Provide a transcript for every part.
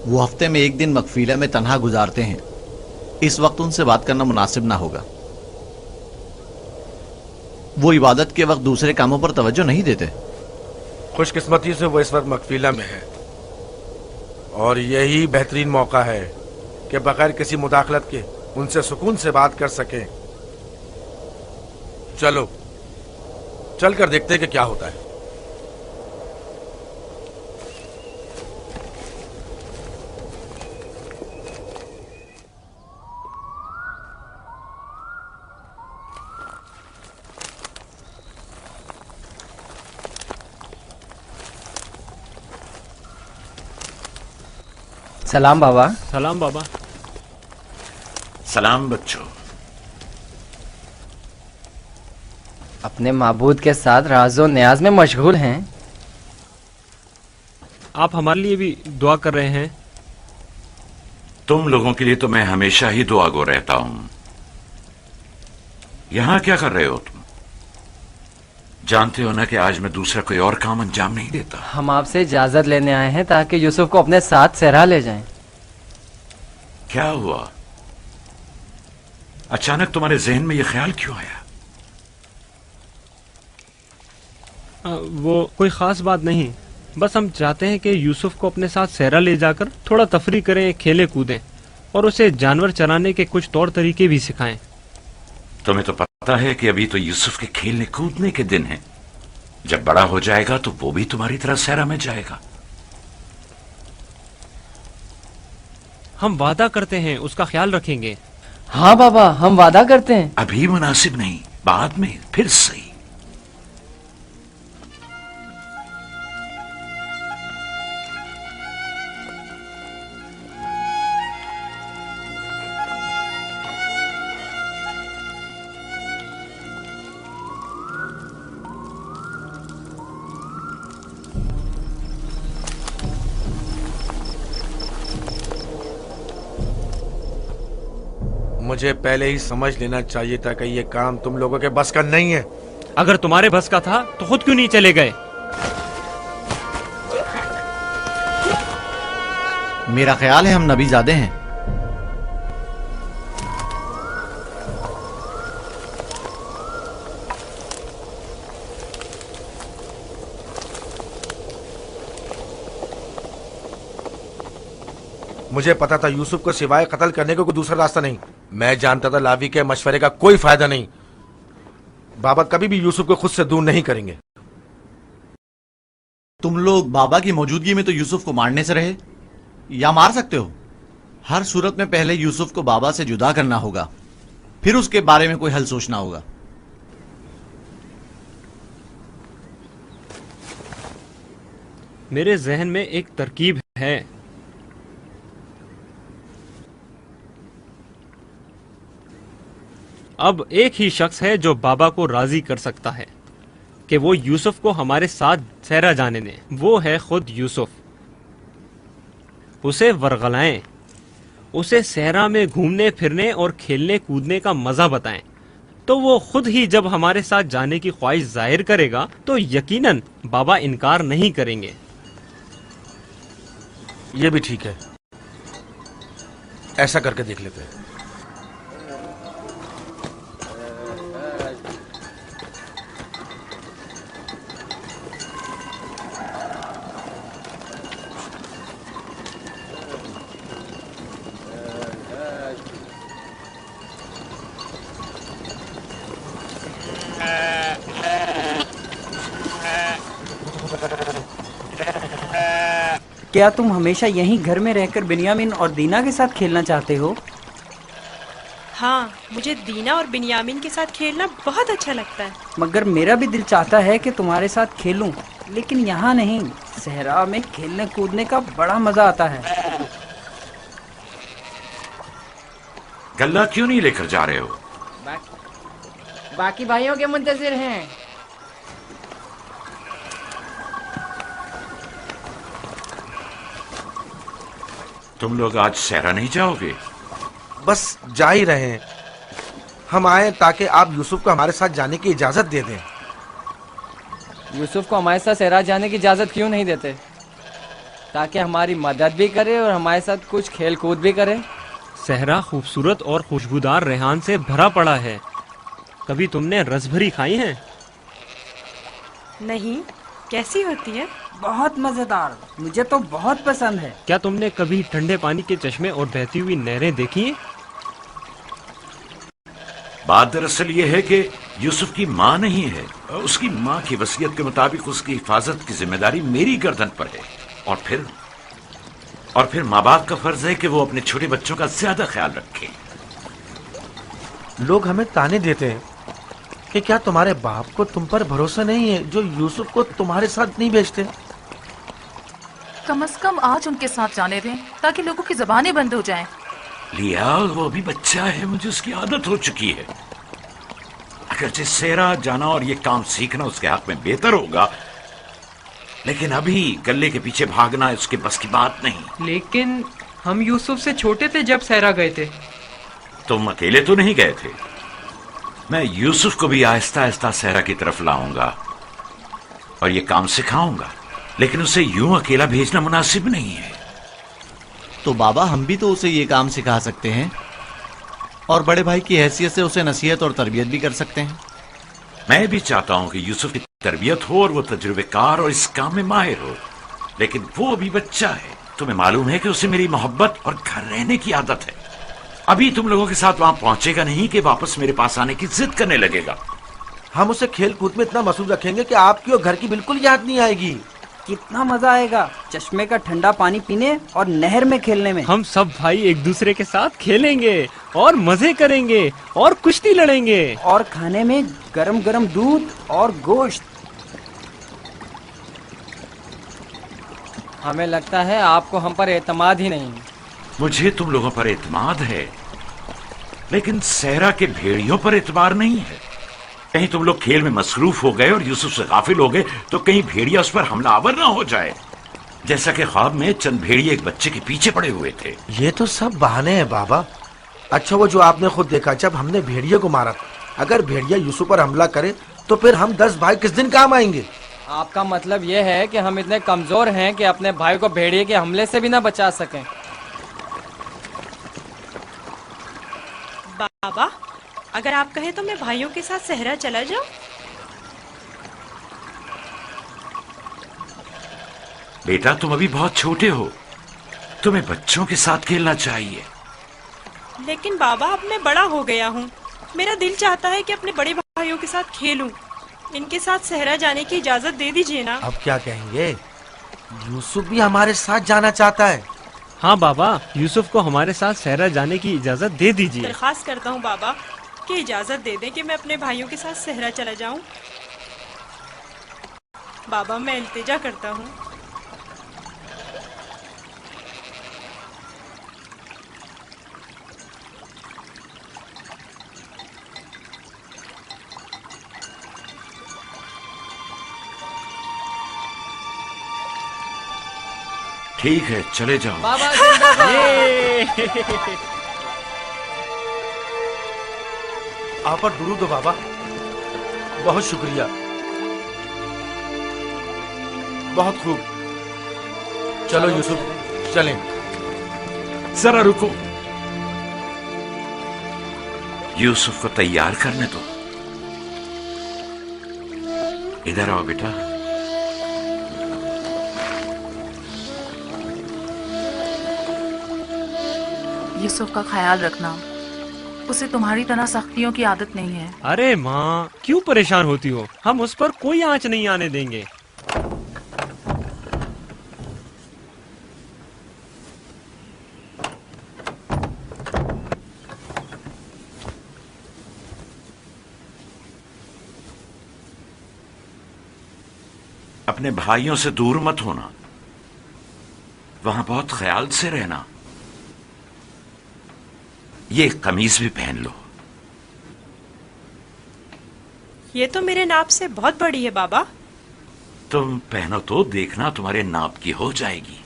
वो हफ्ते में एक दिन मकफीला में तन्हा गुजारते हैं। इस वक्त उनसे बात करना मुनासिब ना होगा। वो इबादत के वक्त दूसरे कामों पर तवज्जो नहीं देते। खुशकिस्मती से वो इस वक्त मकफीला में है और यही बेहतरीन मौका है कि बगैर किसी मुदाखलत के उनसे सुकून से बात कर सकें। चलो चलकर देखते हैं कि क्या होता है। सलाम बाबा। सलाम बाबा। सलाम बच्चों। अपने माबूद के साथ राज़ो न्याज में मशगूल हैं। आप हमारे लिए भी दुआ कर रहे हैं। तुम लोगों के लिए तो मैं हमेशा ही दुआगो रहता हूं। यहां क्या कर रहे हो तुम? जानते हो ना कि आज मैं दूसरा कोई और काम अंजाम नहीं देता। हम आपसे इजाजत लेने आए हैं ताकि यूसुफ को अपने साथ सहरा ले जाएं। क्या हुआ? अचानक तुम्हारे जहन में यह ख्याल क्यों आया? वो कोई खास बात नहीं, बस हम चाहते हैं कि यूसुफ को अपने साथ सहरा ले जाकर थोड़ा तफरी करें, खेले कूदें और उसे जानवर चराने के कुछ तौर तरीके भी सिखाएं। तुम्हें तो पता है कि अभी तो यूसुफ के खेलने कूदने के दिन हैं। जब बड़ा हो जाएगा तो वो भी तुम्हारी तरह सहरा में जाएगा। हम वादा करते हैं उसका ख्याल रखेंगे। हाँ बाबा, हम वादा करते हैं। अभी मुनासिब नहीं, बाद में फिर सही। मुझे पहले ही समझ लेना चाहिए था कि ये काम तुम लोगों के बस का नहीं है। अगर तुम्हारे बस का था तो खुद क्यों नहीं चले गए? मेरा ख्याल है हम नबीजादे हैं। मुझे पता था यूसुफ को सिवाय कत्ल करने का कोई दूसरा रास्ता नहीं। मैं जानता था लावी के मशवरे का कोई फायदा नहीं। बाबा कभी भी यूसुफ को खुद से दूर नहीं करेंगे। तुम लोग बाबा की मौजूदगी में तो यूसुफ को मारने से रहे या मार सकते हो। हर सूरत में पहले यूसुफ को बाबा से जुदा करना होगा, फिर उसके बारे में कोई हल सोचना होगा। मेरे जहन में एक तरकीब है। अब एक ही शख्स है जो बाबा को राजी कर सकता है कि वो यूसुफ को हमारे साथ सहरा जाने दें। वो है खुद यूसुफ। उसे वरगलाएं, उसे सहरा में घूमने फिरने और खेलने कूदने का मजा बताएं, तो वो खुद ही जब हमारे साथ जाने की ख्वाहिश जाहिर करेगा तो यकीनन बाबा इनकार नहीं करेंगे। ये भी ठीक है, ऐसा करके देख लेते हैं। क्या तुम हमेशा यहीं घर में रहकर बिन्यामिन और दीना के साथ खेलना चाहते हो? हाँ, मुझे दीना और बिन्यामिन के साथ खेलना बहुत अच्छा लगता है। मगर मेरा भी दिल चाहता है कि तुम्हारे साथ खेलूं, लेकिन यहाँ नहीं। सहरा में खेलने कूदने का बड़ा मजा आता है। गल्ला क्यों नहीं लेकर जा रहे हो? बाकी भाइयों के मुंतजिर हैं। तुम लोग आज सहरा नहीं जाओगे? बस जा ही रहे हैं। हम आए ताकि आप यूसुफ को हमारे साथ जाने की इजाजत दे दें। यूसुफ को हमारे साथ सहरा जाने की इजाजत क्यों नहीं देते? ताकि हमारी मदद भी करे और हमारे साथ कुछ खेल कूद भी करे। सहरा खूबसूरत और खुशबूदार रेहान से भरा पड़ा है। कभी तुमने रसभरी खाई है? नहीं, कैसी होती है? बहुत मजेदार, मुझे तो बहुत पसंद है। क्या तुमने कभी ठंडे पानी के चश्मे और बहती हुई नहरें देखी हैं? बात दरअसल ये है कि यूसुफ की माँ नहीं है। उसकी माँ की वसीयत के मुताबिक उसकी हिफाजत की जिम्मेदारी मेरी गर्दन पर है। और फिर माँ बाप का फर्ज है कि वो अपने छोटे बच्चों का ज्यादा ख्याल रखें। लोग हमें ताने देते हैं कि क्या तुम्हारे बाप को तुम पर भरोसा नहीं है जो यूसुफ को तुम्हारे साथ नहीं भेजते। कम से कम आज उनके साथ जाने दें ताकि लोगों की जबानें बंद हो जाएं। लिया, वो अभी बच्चा है, मुझे उसकी आदत हो चुकी है। अगरचे सेरा जाना और ये काम सीखना उसके हक में बेहतर होगा, लेकिन अभी गले के पीछे भागना उसके बस की बात नहीं। लेकिन हम यूसुफ से छोटे थे जब सहरा गए थे। तुम अकेले तो नहीं गए थे। मैं यूसुफ को भी आहिस्ता आहिस्ता सहरा की तरफ लाऊंगा और ये काम सिखाऊंगा, लेकिन उसे यूं अकेला भेजना मुनासिब नहीं है। तो बाबा, हम भी तो उसे ये काम सिखा सकते हैं और बड़े भाई की हैसियत से उसे नसीहत और तरबियत भी कर सकते हैं। मैं भी चाहता हूं कि यूसुफ की तरबियत हो और वो तजुर्बेकार और इस काम में माहिर हो, लेकिन वो अभी बच्चा है। तुम्हें मालूम है कि उसे मेरी मोहब्बत और घर रहने की आदत है। अभी तुम लोगों के साथ वहां पहुंचेगा नहीं कि वापस मेरे पास आने की जिद करने लगेगा। हम उसे खेल कूद में इतना मसरूफ रखेंगे कि आपकी और घर की बिल्कुल याद नहीं आएगी। कितना मजा आएगा चश्मे का ठंडा पानी पीने और नहर में खेलने में। हम सब भाई एक दूसरे के साथ खेलेंगे और मजे करेंगे और कुश्ती लड़ेंगे और खाने में गरम गरम दूध और गोश्त। हमें लगता है आपको हम पर एतमाद ही नहीं। मुझे तुम लोगों पर एतमाद है, लेकिन सहरा के भेड़ियों पर एतबार नहीं है। कहीं तुम लोग खेल में मसरूफ हो गए और यूसुफ से गाफिल हो गए तो कहीं भेड़िया उस पर हमलावर ना हो जाए, जैसा कि ख्वाब में चंद भेड़िए एक बच्चे के पीछे पड़े हुए थे। ये तो सब बहाने हैं बाबा। अच्छा, वो जो आपने खुद देखा जब हमने भेड़िए को मारा था, अगर भेड़िया यूसुफ पर हमला करे तो फिर हम 10 भाई किस दिन काम आएंगे? आपका मतलब ये है कि हम इतने कमजोर हैं कि अपने भाई को भेड़िए के हमले से भी ना बचा सकें। बाबा, अगर आप कहें तो मैं भाइयों के साथ सहरा चला जाऊं? बेटा, तुम अभी बहुत छोटे हो, तुम्हें बच्चों के साथ खेलना चाहिए। लेकिन बाबा, अब मैं बड़ा हो गया हूँ। मेरा दिल चाहता है कि अपने बड़े भाइयों के साथ खेलूं। इनके साथ सहरा जाने की इजाजत दे दीजिए ना। अब क्या कहेंगे? यूसुफ भी हमारे साथ जाना चाहता है। हाँ बाबा, यूसुफ को हमारे साथ सहरा जाने की इजाजत दे दीजिए। दरखास्त करता हूँ बाबा कि इजाजत दे दें कि मैं अपने भाइयों के साथ सहरा चला जाऊं। बाबा, मैं इल्तिजा करता हूँ। ठीक है, चले जाओ। बाबा जिंदाबाद। आप पर दुरूद हो बाबा, बहुत शुक्रिया, बहुत खूब। चलो यूसुफ, चलें। जरा रुको, यूसुफ को तैयार करने दो। इधर आओ बेटा। यूसुफ का ख्याल रखना, उसे तुम्हारी तरह सख्तियों की आदत नहीं है। अरे माँ, क्यों परेशान होती हो? हम उस पर कोई आंच नहीं आने देंगे। अपने भाइयों से दूर मत होना, वहां बहुत ख्याल से रहना। ये कमीज भी पहन लो। ये तो मेरे नाप से बहुत बड़ी है बाबा। तुम पहनो तो देखना तुम्हारे नाप की हो जाएगी।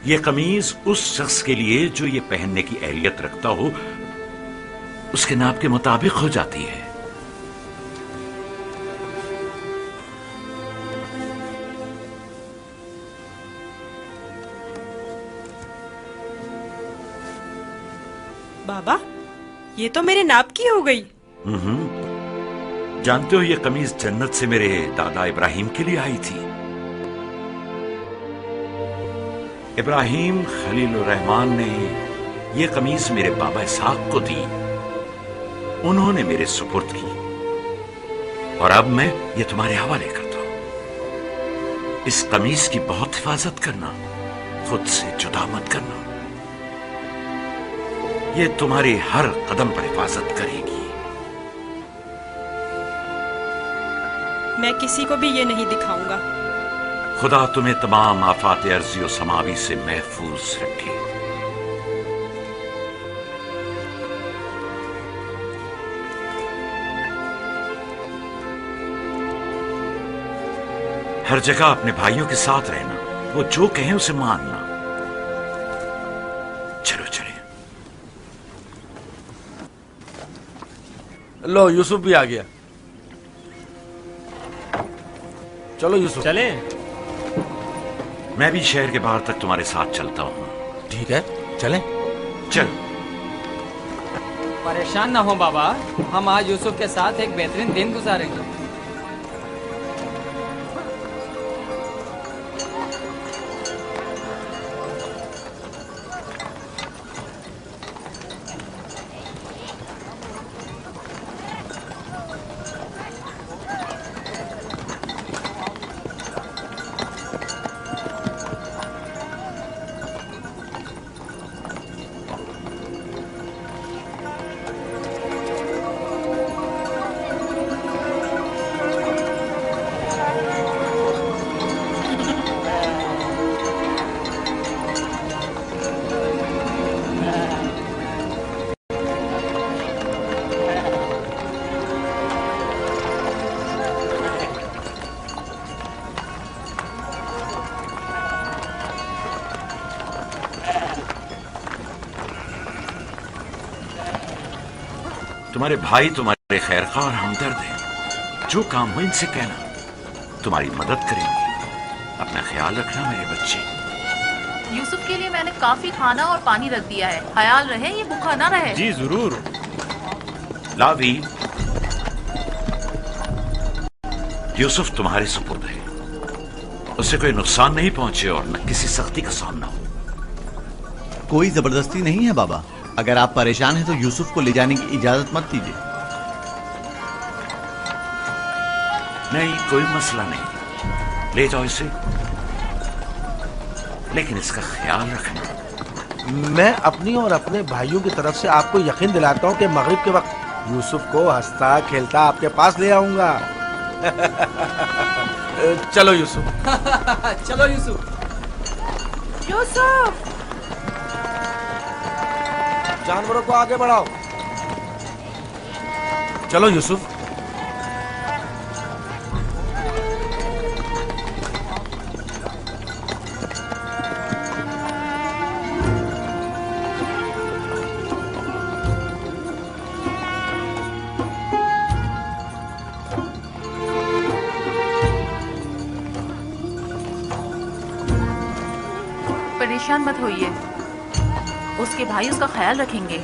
ये कमीज उस शख्स के लिए जो ये पहनने की अहलियत रखता हो, उसके नाप के मुताबिक हो जाती है। बाबा, ये तो मेरे नाप की हो गई। जानते हो ये कमीज जन्नत से मेरे दादा इब्राहिम के लिए आई थी। इब्राहिम खलीलुर रहमान ने ये कमीज मेरे बाबा इसहाक को दी, उन्होंने मेरे सुपुर्द की, और अब मैं ये तुम्हारे हवाले करता हूं। इस कमीज की बहुत हिफाजत करना, खुद से जुदा मत करना, ये तुम्हारी हर कदम पर हिफाजत करेगी। मैं किसी को भी ये नहीं दिखाऊंगा। खुदा तुम्हें तमाम आफात अर्जी और समावी से महफूज रखे। हर जगह अपने भाइयों के साथ रहना, वो जो कहें उसे मानना। चलो चले। लो यूसुफ भी आ गया। चलो यूसुफ। चले। मैं भी शहर के बाहर तक तुम्हारे साथ चलता हूं। ठीक है, चलें। चल। परेशान ना हो बाबा, हम आज यूसुफ के साथ एक बेहतरीन दिन गुजारेंगे। तुम्हारे भाई तुम्हारे खैरखा और हमदर्द हैं। जो काम हो इनसे कहना, तुम्हारी मदद करेंगे। अपना ख्याल रखना मेरे बच्चे। यूसुफ के लिए मैंने काफी खाना और पानी रख दिया है, ख्याल रहे ये भूखा ना रहे। जी जरूर। लावी, यूसुफ तुम्हारे सुपुर्द है, उसे कोई नुकसान नहीं पहुंचे और न किसी सख्ती का सामना हो। कोई जबरदस्ती नहीं है बाबा। अगर आप परेशान हैं तो यूसुफ को ले जाने की इजाजत मत दीजिए। नहीं, कोई मसला नहीं, ले जाओ इसे, लेकिन इसका ख्याल रखना। मैं अपनी और अपने भाइयों की तरफ से आपको यकीन दिलाता हूं कि मगरिब के वक्त यूसुफ को हंसता खेलता आपके पास ले आऊंगा। चलो यूसुफ। चलो यूसुफ। यूसुफ! जानवरों को आगे बढ़ाओ। चलो यूसुफ। परेशान मत होइए, उसके भाई उसका ख्याल रखेंगे।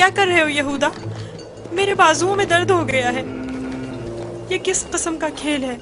क्या कर रहे हो यहूदा? मेरे बाजुओं में दर्द हो गया है। ये किस किस्म का खेल है?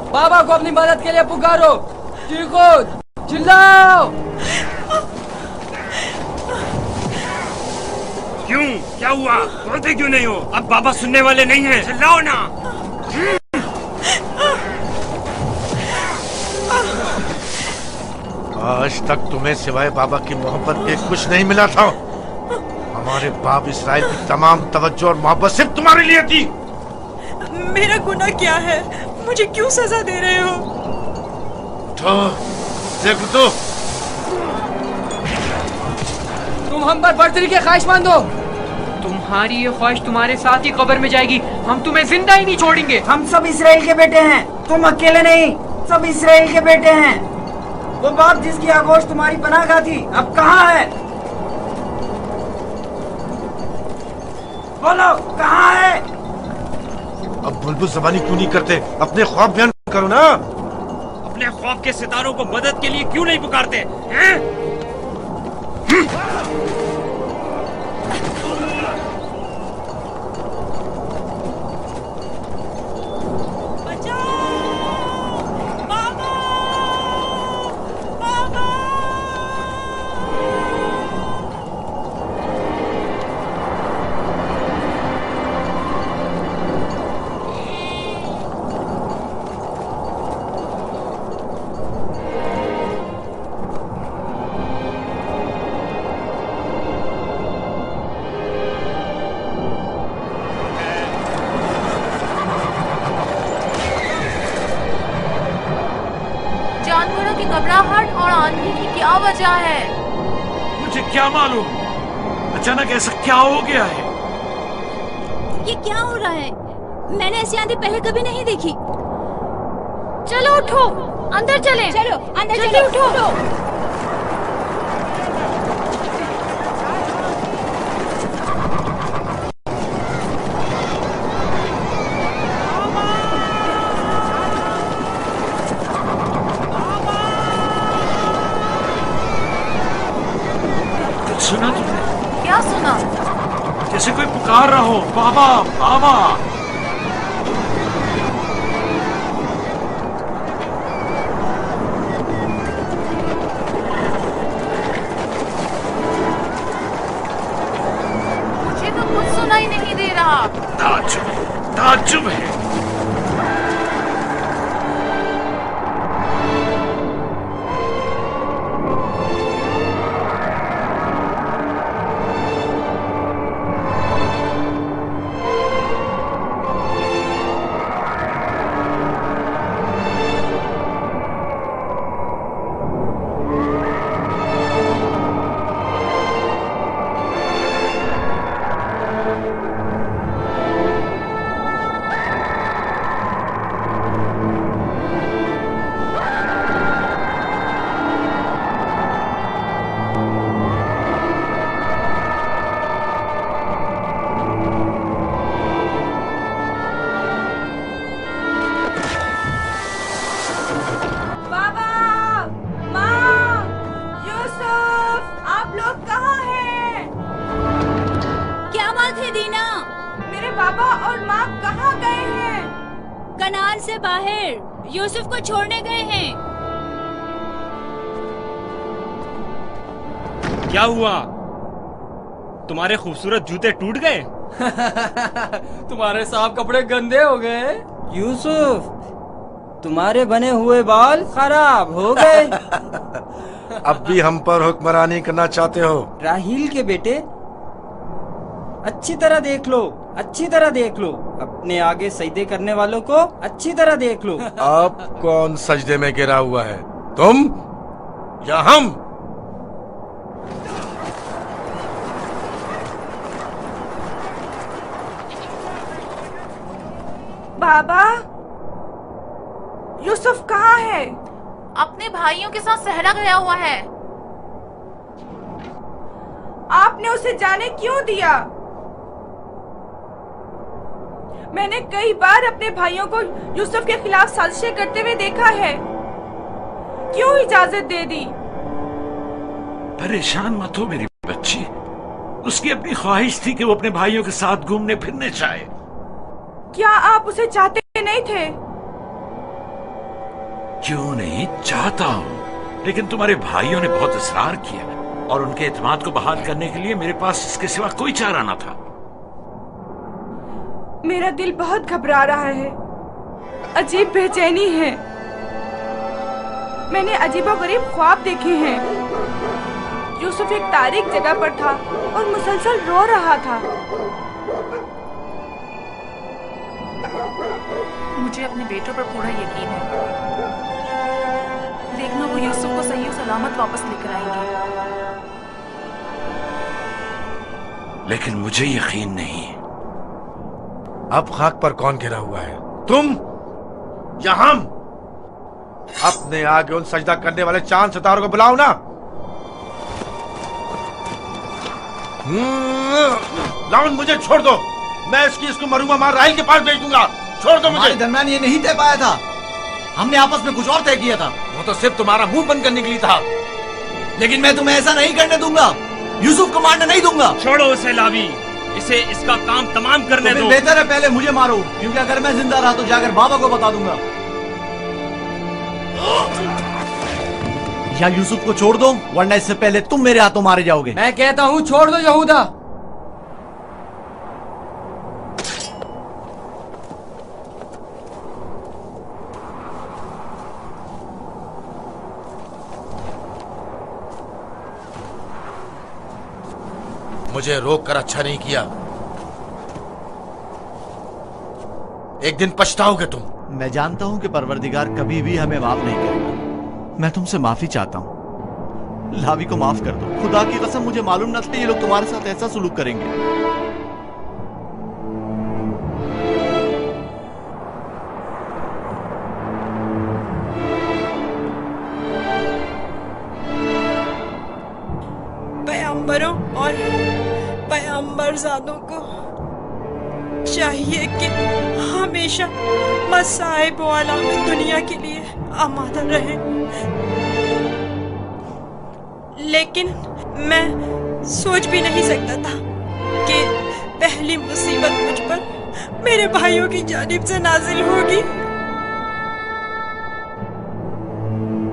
बाबा को अपनी मदद के लिए पुकारो। चीखो, चिल्लाओ। क्यों? क्या हुआ? बोलते क्यों नहीं हो? अब बाबा सुनने वाले नहीं हैं। चिल्लाओ ना। आज तक तुम्हें सिवाय बाबा की मोहब्बत के कुछ नहीं मिला था। हमारे बाप इसराइल की तमाम तवज्जो और मोहब्बत सिर्फ तुम्हारे लिए थी। मेरा गुनाह क्या है? मुझे क्यों सजा दे रहे हो? तो देखो तो तुम हम पर बर्तरी के ख्वाहिशमंद हो। तुम्हारी ये ख्वाहिश तुम्हारे साथ ही कब्र में जाएगी। हम तुम्हें जिंदा ही नहीं छोड़ेंगे। हम सब इसराइल के बेटे हैं, तुम अकेले नहीं, सब इसराइल के बेटे हैं। वो बाप जिसकी आगोश तुम्हारी पनाह थी, अब कहाँ है? बोलो, कहाँ है? अब बुलबुल ज़बानी क्यों नहीं करते? अपने ख्वाब बयान करो ना। अपने ख्वाब के सितारों को मदद के लिए क्यों नहीं पुकारते हैं? जानवरों की घबराहट और आंधी की क्या वजह है? मुझे क्या मालूम, अचानक ऐसा क्या हो गया है? ये क्या हो रहा है? मैंने ऐसी आंधी पहले कभी नहीं देखी। चलो उठो, अंदर चलें। चलो अंदर जल्दी चलो। उठो। सुना तुमने? क्या सुना? जैसे कोई पुकार रहा हो, बाबा बाबा। मुझे तो कुछ सुनाई नहीं दे रहा। ताज्जुब है। कहाँ थे दीना? मेरे बाबा और माँ कहाँ गए हैं? कनाल से बाहर यूसुफ को छोड़ने गए हैं। क्या हुआ? तुम्हारे खूबसूरत जूते टूट गए? तुम्हारे साफ कपड़े गंदे हो गए। यूसुफ, तुम्हारे बने हुए बाल खराब हो गए। अब भी हम पर हुक्मरानी करना चाहते हो? राहील के बेटे, अच्छी तरह देख लो, अच्छी तरह देख लो। अपने आगे सजदे करने वालों को अच्छी तरह देख लो। अब कौन सजदे में गिरा हुआ है, तुम या हम? बाबा, यूसुफ कहाँ है? अपने भाइयों के साथ सहरा गया हुआ है। आपने उसे जाने क्यों दिया? मैंने कई बार अपने भाइयों को यूसुफ के खिलाफ साजिशें करते हुए देखा है। क्यों इजाजत दे दी? परेशान मत हो मेरी बच्ची, उसकी अपनी ख्वाहिश थी कि वो अपने भाइयों के साथ घूमने फिरने चाहे। क्या आप उसे चाहते नहीं थे? क्यों नहीं, चाहता हूँ, लेकिन तुम्हारे भाइयों ने बहुत इसरार किया और उनके एतमाद को बहाल करने के लिए मेरे पास इसके सिवा कोई चारा न था। मेरा दिल बहुत घबरा रहा है, अजीब बेचैनी है। मैंने अजीबोगरीब ख्वाब देखे हैं। यूसुफ एक तारीक जगह पर था और मुसलसल रो रहा था। मुझे अपने बेटों पर पूरा यकीन है। देखना, वो यूसुफ को सही और सलामत वापस लेकर आएंगे। लेकिन मुझे यकीन नहीं। अब खाक पर कौन गिरा हुआ है, तुम या हम? अपने आगे उन सजदा करने वाले चांद सितारों को बुलाओ ना। लाउन, मुझे छोड़ दो। मैं इसको मरूंगा मार राहिल के पास भेज दूंगा। छोड़ दो मुझे। हमारे दरमियान ये नहीं तय पाया था, हमने आपस में कुछ और तय किया था। वो तो सिर्फ तुम्हारा मुंह बंद करने के लिए था। लेकिन मैं तुम्हें ऐसा नहीं करने दूंगा, यूसुफ को मारने नहीं दूंगा। छोड़ो उसे लावी, इसे इसका काम तमाम करने तो दो। बेहतर है पहले मुझे मारो, क्योंकि अगर मैं जिंदा रहा तो जाकर बाबा को बता दूंगा। या यूसुफ को छोड़ दो, वरना इससे पहले तुम मेरे हाथों मारे जाओगे। मैं कहता हूँ छोड़ दो यहूदा। मुझे रोक कर अच्छा नहीं किया। एक दिन पछताओगे तुम। मैं जानता हूं कि परवरदिगार कभी भी हमें माफ नहीं करेगा। मैं तुमसे माफी चाहता हूं, लावी को माफ कर दो। खुदा की कसम, मुझे मालूम न था ये लोग तुम्हारे साथ ऐसा सुलूक करेंगे। पैगंबरों और पैगंबरजादों को चाहिए कि हमेशा मसाइब व अलामत दुनिया के लिए आमादा रहे। लेकिन मैं सोच भी नहीं सकता था कि पहली मुसीबत मुझ पर मेरे भाइयों की जानिब से नाजिल होगी।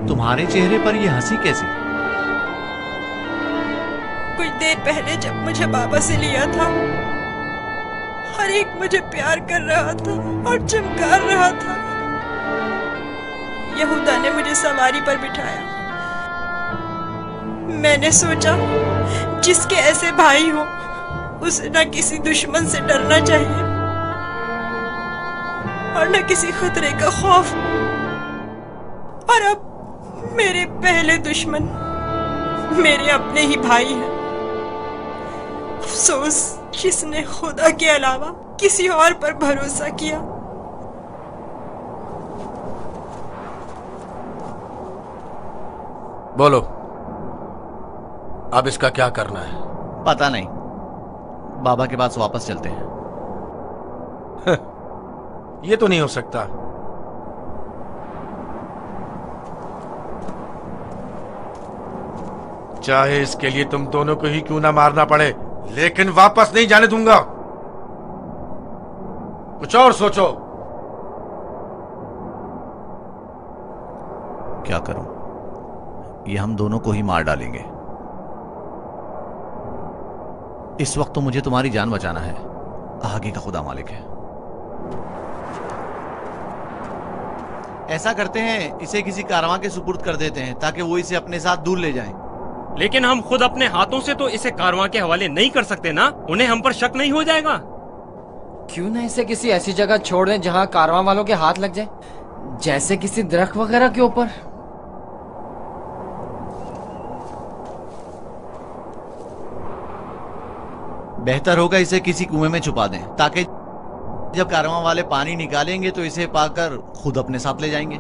तुम्हारे चेहरे पर यह हंसी कैसी? कुछ देर पहले जब मुझे बाबा से लिया था, हर एक मुझे प्यार कर रहा था और चमकार रहा था। यहूदा ने मुझे सवारी पर बिठाया। मैंने सोचा जिसके ऐसे भाई हो उसे न किसी दुश्मन से डरना चाहिए और न किसी खतरे का खौफ। और अब मेरे पहले दुश्मन मेरे अपने ही भाई हैं। अफसोस जिसने खुदा के अलावा किसी और पर भरोसा किया। बोलो, अब इसका क्या करना है? पता नहीं, बाबा के पास वापस चलते हैं। ये तो नहीं हो सकता। चाहे इसके लिए तुम दोनों को ही क्यों ना मारना पड़े, लेकिन वापस नहीं जाने दूंगा। कुछ और सोचो। क्या करूं? ये हम दोनों को ही मार डालेंगे। इस वक्त तो मुझे तुम्हारी जान बचाना है, आगे का खुदा मालिक है। ऐसा करते हैं, इसे किसी कारवां के सुपुर्द कर देते हैं ताकि वो इसे अपने साथ दूर ले जाएं। लेकिन हम खुद अपने हाथों से तो इसे कारवां के हवाले नहीं कर सकते ना, उन्हें हम पर शक नहीं हो जाएगा? क्यों ना इसे किसी ऐसी जगह छोड़ दें जहाँ कारवां वालों के हाथ लग जाए, जैसे किसी दरख्त वगैरह के ऊपर। बेहतर होगा इसे किसी कुएं में छुपा दें ताकि जब कारवां वाले पानी निकालेंगे तो इसे पाकर खुद अपने साथ ले जाएंगे।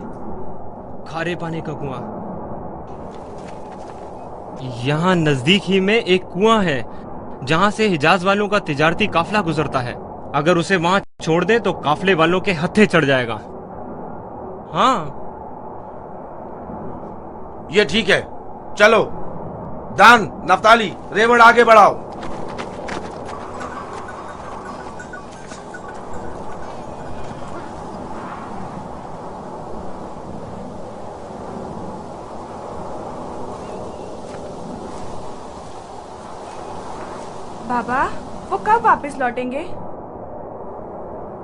खारे पानी का कुआं। यहाँ नजदीक ही में एक कुआं है जहाँ से हिजाज वालों का तिजारती काफिला गुजरता है। अगर उसे वहाँ छोड़ दे तो काफिले वालों के हत्थे चढ़ जाएगा। हाँ, ये ठीक है, चलो। दान, नफ्ताली, रेवड़ आगे बढ़ाओ। बाबा, वो कब वापस लौटेंगे?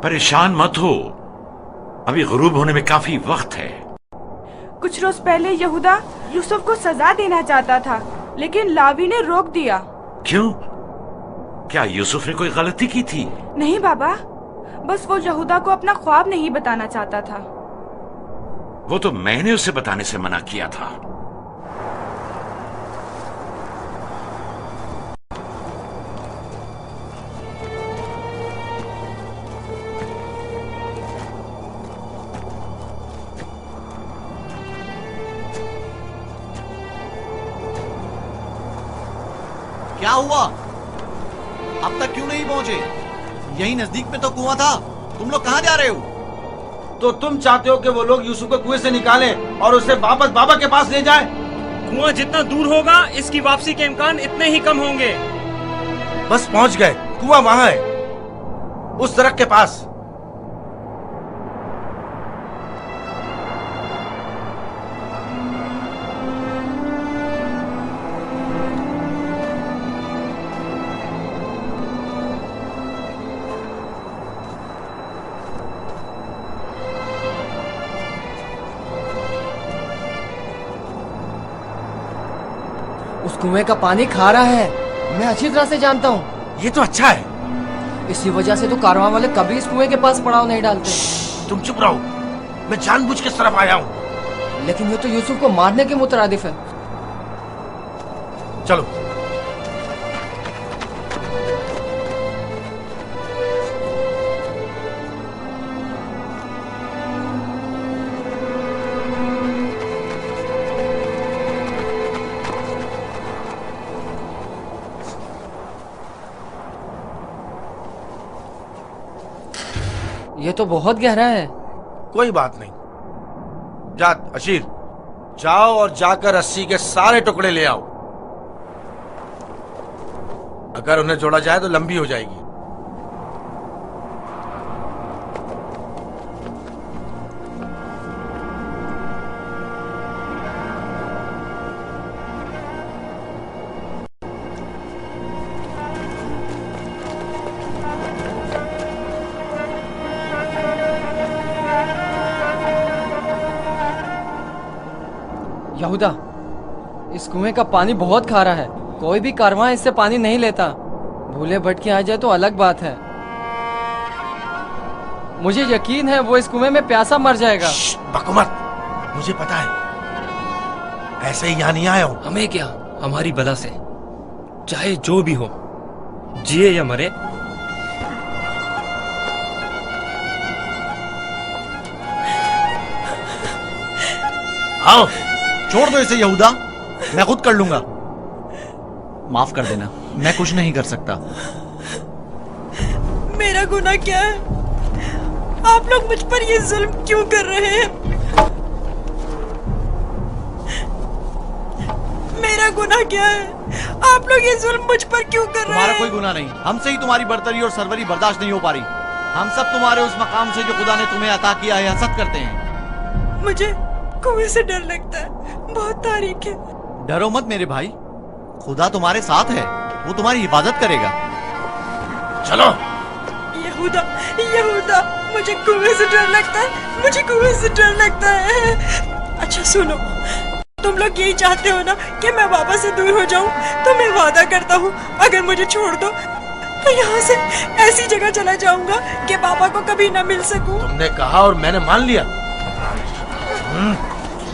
परेशान मत हो, अभी गुरूब होने में काफी वक्त है। कुछ रोज पहले यहूदा यूसुफ को सजा देना चाहता था, लेकिन लावी ने रोक दिया। क्यों? क्या यूसुफ ने कोई गलती की थी? नहीं बाबा, बस वो यहूदा को अपना ख्वाब नहीं बताना चाहता था। वो तो मैंने उसे बताने से मना किया था। क्या हुआ? अब तक क्यों नहीं पहुंचे? यही नजदीक में तो कुआं था। तुम लोग कहां जा रहे हो? तो तुम चाहते हो कि वो लोग यूसुफ को कुएं से निकालें और उसे वापस बाबा के पास ले जाएं? कुआं जितना दूर होगा इसकी वापसी के इम्कान इतने ही कम होंगे। बस पहुंच गए, कुआं वहां है, उस दरख्त के पास। उस कुएं का पानी खारा है, मैं अच्छी तरह से जानता हूँ। ये तो अच्छा है। इसी वजह से तो कारवां वाले कभी इस कुएं के पास पड़ाव नहीं डालते। तुम चुप रहो, मैं जानबूझ के इस तरफ आया हूँ। लेकिन ये तो यूसुफ को मारने के मुतरादिफ है। चलो। ये तो बहुत गहरा है। कोई बात नहीं। जा अशीर, जाओ और जाकर रस्सी के सारे टुकड़े ले आओ। अगर उन्हें जोड़ा जाए तो लंबी हो जाएगी। यहूदा, इस कुएं का पानी बहुत खारा है, कोई भी कारवां इससे पानी नहीं लेता। भूले भटके आ जाए तो अलग बात है। मुझे यकीन है वो इस कुएं में प्यासा मर जाएगा। बको मत, मुझे पता है। ऐसे ही यहाँ नहीं आया हूं। हमें क्या, हमारी बला से चाहे जो भी हो, जिए या मरे, आओ, छोड़ दो इसे यहूदा, मैं खुद कर लूंगा। माफ कर देना, मैं कुछ नहीं कर सकता। मेरा गुनाह क्या है? आप लोग मुझ पर ये जुल्म क्यों कर रहे हैं? मेरा गुनाह क्या है? आप लोग ये जुल्म मुझ पर क्यों कर रहे तुम्हारा हैं? कोई गुनाह नहीं, हमसे ही तुम्हारी बर्तरी और सरवरी बर्दाश्त नहीं हो पा रही। हम सब तुम्हारे उस मकाम से जो खुदा ने तुम्हें अता किया है हसद करते हैं। मुझे कुएं से डर लगता है, बहुत तारीख है। डरो मत मेरे भाई, खुदा तुम्हारे साथ है, वो तुम्हारी हिफाजत करेगा। चलो। यहूदा, यहूदा, मुझे कुएं से डर लगता है, मुझे कुएं से डर लगता है। अच्छा सुनो, तुम लोग यही चाहते हो ना कि मैं बाबा से दूर हो जाऊं? तो मैं वादा करता हूँ अगर मुझे छोड़ दो तो यहाँ से ऐसी जगह चला जाऊंगा कि बाबा को कभी न मिल सकूं। तुमने कहा और मैंने मान लिया।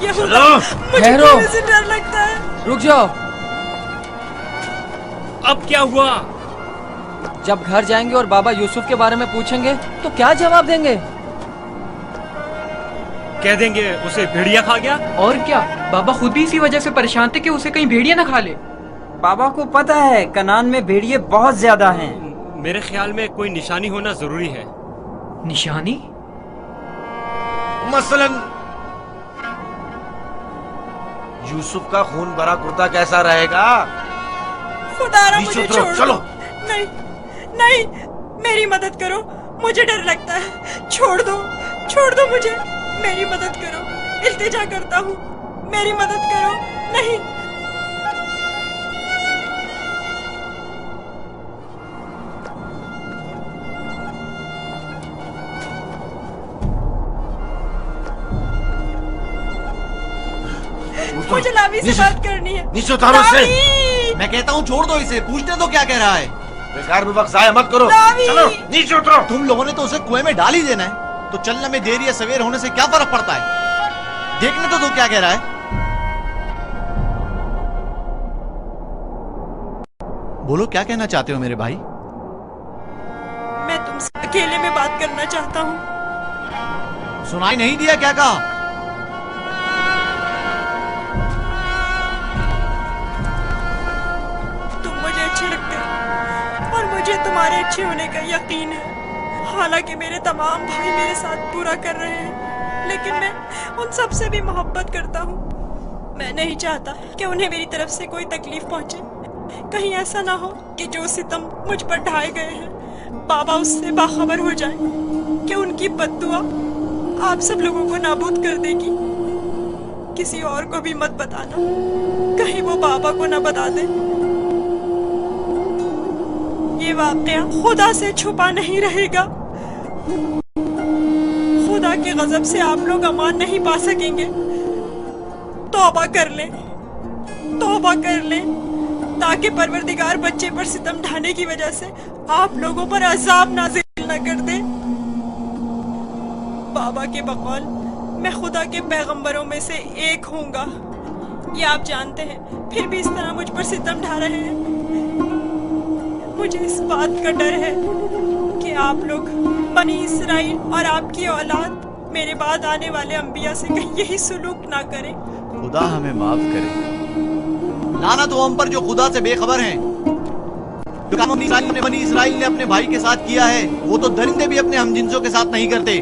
यहूदा, मुझे ठहरो। कुएं से डर लगता है। रुक जाओ। अब क्या हुआ? जब घर जाएंगे और बाबा यूसुफ के बारे में पूछेंगे तो क्या जवाब देंगे? कह देंगे उसे भेड़िया खा गया। और क्या, बाबा खुद भी इसी वजह से परेशान थे कि उसे कहीं भेड़िया न खा ले। बाबा को पता है कनान में भेड़िए बहुत ज्यादा हैं। मेरे ख्याल में कोई निशानी होना जरूरी है। निशानी? मसलन यूसुफ का खून भरा कुर्ता कैसा रहेगा? खुदारा नीचे मुझे उतरो, छोड़ चलो। दो। नहीं, नहीं, मेरी मदद करो, मुझे डर लगता है। छोड़ दो मुझे, मेरी मदद करो, इल्तिजा करता हूँ, मेरी मदद करो। नहीं। मुझे लावी से बात करनी है। नीचे उतारो इसे। लावी! मैं कहता हूँ छोड़ दो इसे, पूछने दो क्या कह रहा है। बेकार में वक्त जाया मत करो। लावी! चलो नीचे उतरो। तुम लोगों ने तो उसे कुएं में डाल ही देना है, तो चलने में देर या सवेर होने से क्या फर्क पड़ता है? देखने तो दो क्या कह रहा है। बोलो क्या कहना चाहते हो मेरे भाई? मैं तुमसे अकेले में बात करना चाहता हूँ। सुनाई नहीं दिया क्या कहा? तुम मुझे अच्छे लगते हो और मुझे तुम्हारे अच्छे होने का यकीन है। हालांकि मेरे तमाम भाई मेरे साथ पूरा कर रहे हैं, लेकिन मैं उन सब से भी मोहब्बत करता हूँ। मैं नहीं चाहता कि उन्हें मेरी तरफ से कोई तकलीफ पहुंचे। कहीं ऐसा ना हो कि जो सितम मुझ पर ढाए गए हैं बाबा उससे बाखबर हो जाए कि उनकी बद्दुआ आप सब लोगों को नाबूद कर देगी। किसी और को भी मत बताना, कहीं वो बाबा को न बता दे। ये वाकया खुदा से छुपा नहीं रहेगा। खुदा के गजब से आप लोग अमान नहीं पा सकेंगे। तौबा कर लें, तौबा कर लें, ताकि परवरदिगार बच्चे पर सितम ढाने की वजह से आप लोगों पर अजाब नाजिल न कर दे। बाबा के बकौल मैं खुदा के पैगंबरों में से एक होऊंगा, ये आप जानते हैं, फिर भी इस तरह मुझ पर सितम ढा रहे हैं। मुझे इस बात का डर है कि आप लोग बनी इसराइल और आपकी औलाद मेरे बाद आने वाले अंबिया से कहीं यही सुलूक ना करें। खुदा हमें माफ करे। लानत हो हम पर जो खुदा से बेखबर हैं। जो काम बनी इसराइल ने अपने भाई के साथ किया है वो तो दरिंदे भी अपने हमजिंसों के साथ नहीं करते।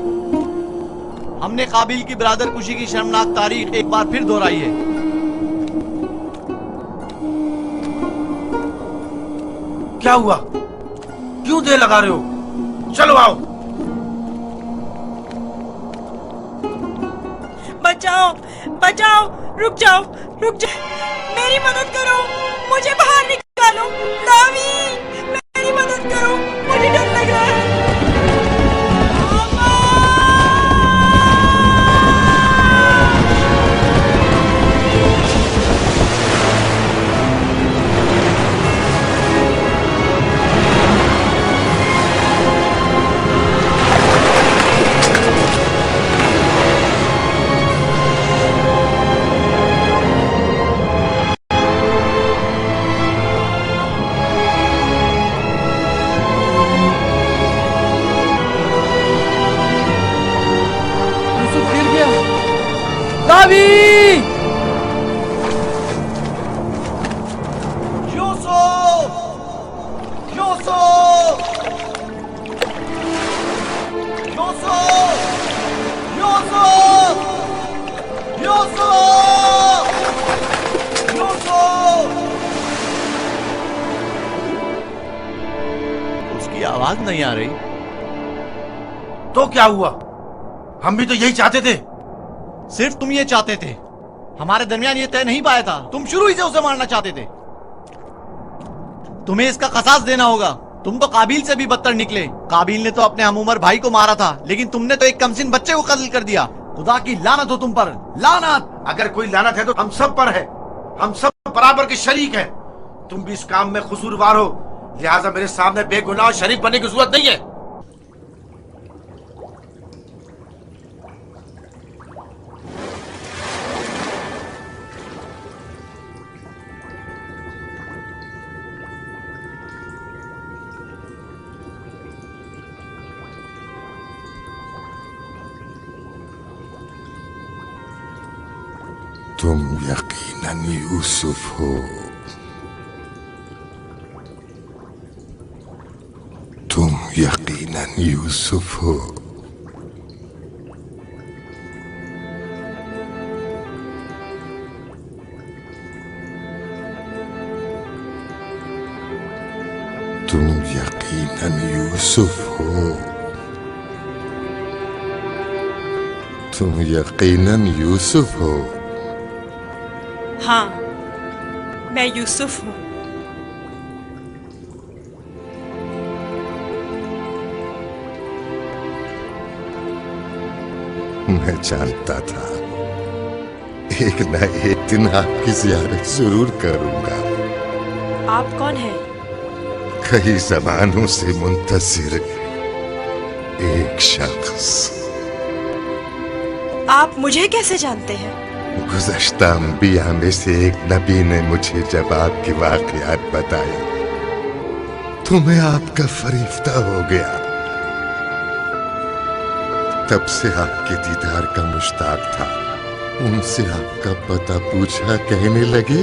हमने काबिल की बरादर कुशी की शर्मनाक तारीख एक बार फिर दोहराई है। क्या हुआ? क्यों देर लगा रहे हो? चलो आओ। बचाओ, बचाओ, रुक जाओ, रुक जाओ, मेरी मदद करो, मुझे बाहर निकालो। लावी, मेरी मदद करो, मुझे डर लग रहा है। लावी! यूसुफ! यूसुफ! यूसुफ! यूसुफ! यूसुफ! यूसुफ! उसकी आवाज नहीं आ रही। तो क्या हुआ? हम भी तो यही चाहते थे। सिर्फ तुम ये चाहते थे, हमारे दरमियान ये तय नहीं पाया था। तुम शुरू ही से उसे मारना चाहते थे। तुम्हें इसका कसास देना होगा। तुम तो काबिल से भी बदतर निकले। काबिल ने तो अपने हम उम्र भाई को मारा था, लेकिन तुमने तो एक कमसिन बच्चे को कत्ल कर दिया। खुदा की लानत हो तुम पर, लानत। अगर कोई लानत है तो हम सब पर है। हम सब बराबर के शरीक हैं। तुम भी इस काम में कसूरवार हो, लिहाजा मेरे सामने बेगुनाह शरीक बनने की जरूरत नहीं है। तुम यकीनन यूसुफ हो। तुम यकीनन यूसुफ हो। तुम यकीनन यूसुफ हो। तुम यकीनन यूसुफ हो। हाँ, मैं यूसुफ हूँ। मैं जानता था एक न एक दिन आपकी ज़ियारत जरूर करूंगा। आप कौन हैं? कई ज़मानों से मुंतज़िर एक शख्स। आप मुझे कैसे जानते हैं? गुज़श्ता अंबिया में से एक नबी ने मुझे जब आपके वाक़यात बताए तो मैं आपका फरिश्ता हो गया। तब से आपके दीदार का मुश्ताक था। उनसे आपका पता पूछा, कहने लगे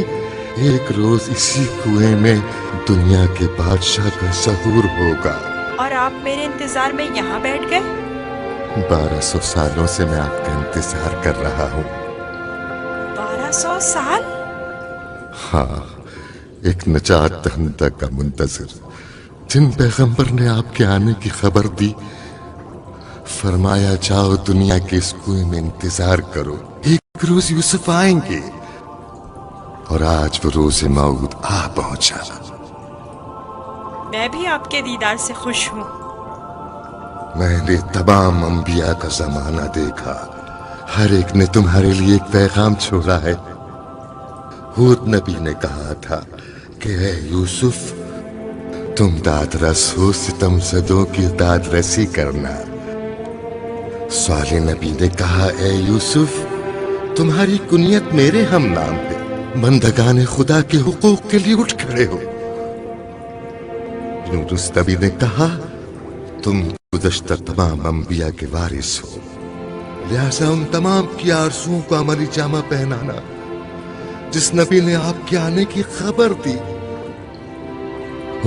एक रोज इसी कुएं में दुनिया के बादशाह का ज़हूर होगा। और आप मेरे इंतजार में यहाँ बैठ गए? 1200 सालों से मैं आपका इंतजार कर रहा हूँ। 1200 साल? हाँ, एक नजात दहिंदा का मुंतज़िर, जिन पैगंबर ने आपके आने की खबर दी, फरमाया जाओ दुनिया के इस कुएं में इंतजार करो, एक रोज यूसुफ आएंगे। और आज वो रोज़े मौद आ पहुंचा। मैं भी आपके दीदार से खुश हूँ। मैंने तमाम अंबिया का जमाना देखा, हर एक ने तुम्हारे लिए एक पैगाम छोड़ा है। हूद नबी ने कहा था कि ऐ यूसुफ, तुम दादरस हो, सितमज़दों की दादरसी करना। साले नबी ने कहा, ऐ यूसुफ, तुम्हारी कुनियत मेरे हम नाम है, बंदगाने खुदा के हुकूक के लिए उठ खड़े हो। यूनुस नबी ने कहा, तुम गुज़श्ता तमाम अंबिया के वारिस हो, लिहाजा उन तमाम की आरज़ुओं को अमली जामा पहनाना। जिस नबी ने आपके आने की खबर दी,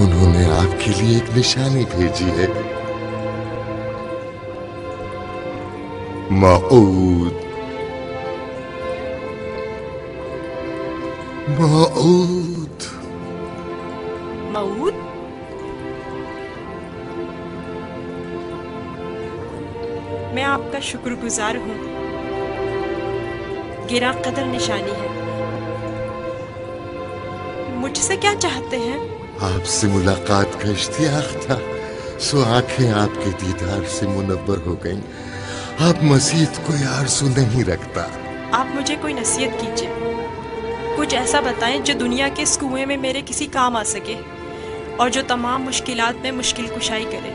उन्होंने आपके लिए एक निशानी भेजी है, मऊद। मऊद। मऊद? मैं आपका शुक्रगुजार हूँ। गिरा कदर निशानी है। मुझसे क्या चाहते हैं? आपसे मुलाकात का इश्तियाक था, सो आंखें आपके दीदार से मुनव्वर हो गईं। आप मजीद कोई आरज़ू नहीं रखता। आप मुझे कोई नसीहत कीजिए, कुछ ऐसा बताएं जो दुनिया के इस कुएं में मेरे किसी काम आ सके और जो तमाम मुश्किलात में मुश्किल कुशाई करे।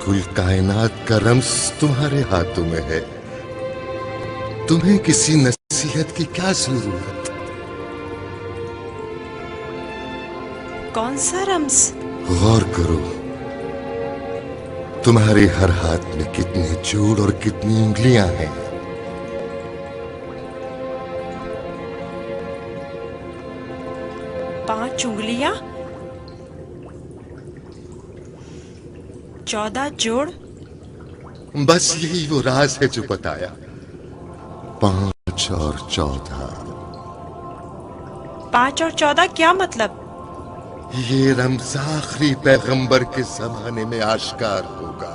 कुल कायनात का रम्स तुम्हारे हाथों में है, तुम्हें किसी नसीहत की क्या जरूरत? कौन सा रम्स? गौर करो, तुम्हारे हर हाथ में कितने जोड़ और कितनी उंगलियां हैं। पांच उंगलियां, 14 जोड़। बस यही वो राज है जो बताया, 5 और 14। 5 और 14 क्या मतलब? ये रमज़ आखिरी पैगंबर के जमाने में आश्कार होगा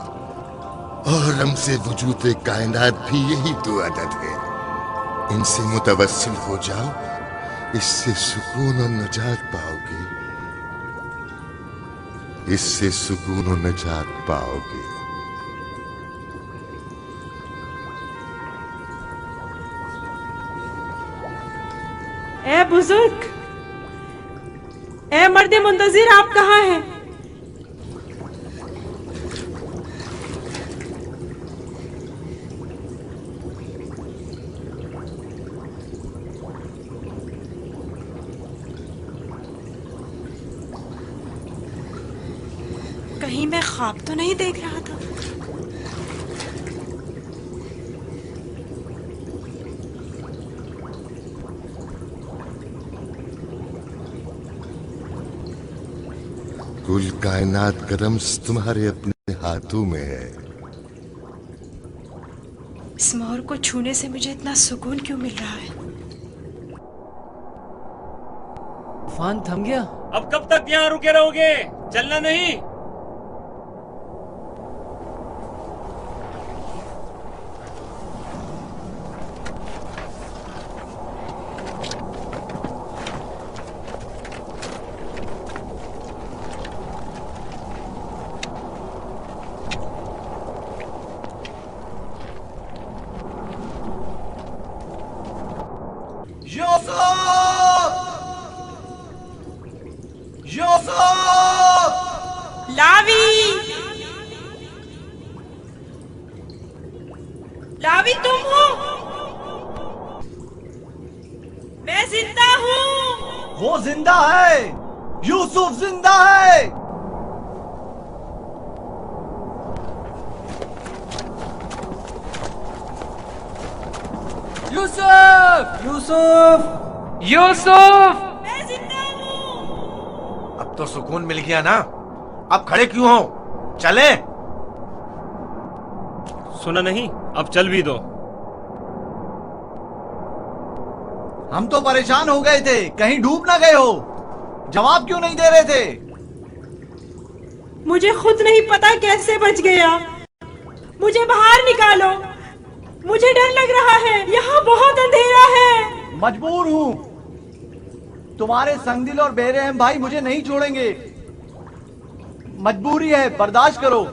और रमज़े वजूद कायनात भी यही दो अदद है। इनसे मुतवस्सिल हो जाओ, इससे सुकून और नजात पाओगे, इससे सुकून और नजात पाओगे। ए बुजुर्ग, ए मर्द मुंतजिर, आप कहाँ हैं? कहीं मैं ख्वाब तो नहीं देख रहा था? कुल कायनात का रम्ज़ तुम्हारे अपने हाथों में है। इस मोर को छूने से मुझे इतना सुकून क्यों मिल रहा है? तूफान थम गया। अब कब तक यहाँ रुके रहोगे? चलना नहीं? लावी, तुम हो? मैं जिंदा हूँ। वो जिंदा है, यूसुफ जिंदा है। यूसुफ! यूसुफ! यूसुफ! मैं जिंदा हूँ। अब तो सुकून मिल गया ना? अब खड़े क्यों हो? चले। सुना नहीं? अब चल भी दो। हम तो परेशान हो गए थे, कहीं डूब ना गए हो। जवाब क्यों नहीं दे रहे थे? मुझे खुद नहीं पता कैसे बच गया। मुझे बाहर निकालो, मुझे डर लग रहा है, यहाँ बहुत अंधेरा है। मजबूर हूँ। तुम्हारे संगदिल और बेरहम भाई मुझे नहीं छोड़ेंगे। मजबूरी है, बर्दाश्त करो।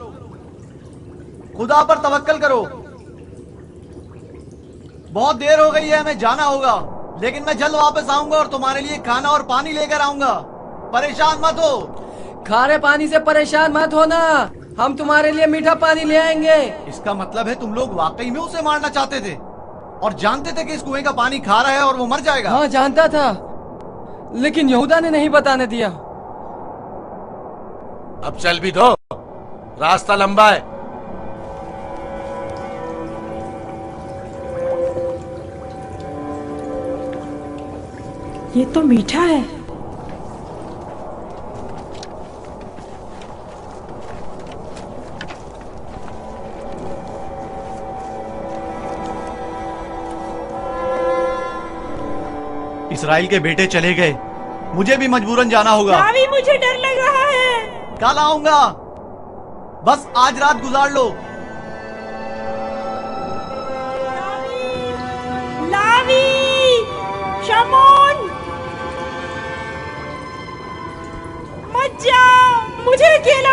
खुदा पर तवक्कल करो। बहुत देर हो गई है, हमें जाना होगा, लेकिन मैं जल्द वापस आऊंगा और तुम्हारे लिए खाना और पानी लेकर आऊंगा। परेशान मत हो। खारे पानी से परेशान मत होना, हम तुम्हारे लिए मीठा पानी ले आएंगे। इसका मतलब है तुम लोग वाकई में उसे मारना चाहते थे और जानते थे कि इस कुएं का पानी खारा है और वो मर जाएगा। हाँ, जानता था, लेकिन यहूदा ने नहीं बताने दिया। अब चल भी दो, रास्ता लंबा है। ये तो मीठा है। इसराइल के बेटे चले गए, मुझे भी मजबूरन जाना होगा। लावी, मुझे डर लग रहा है। कल आऊंगा, बस आज रात गुजार लो। लावी, शमोन, मत जाओ, मुझे अकेला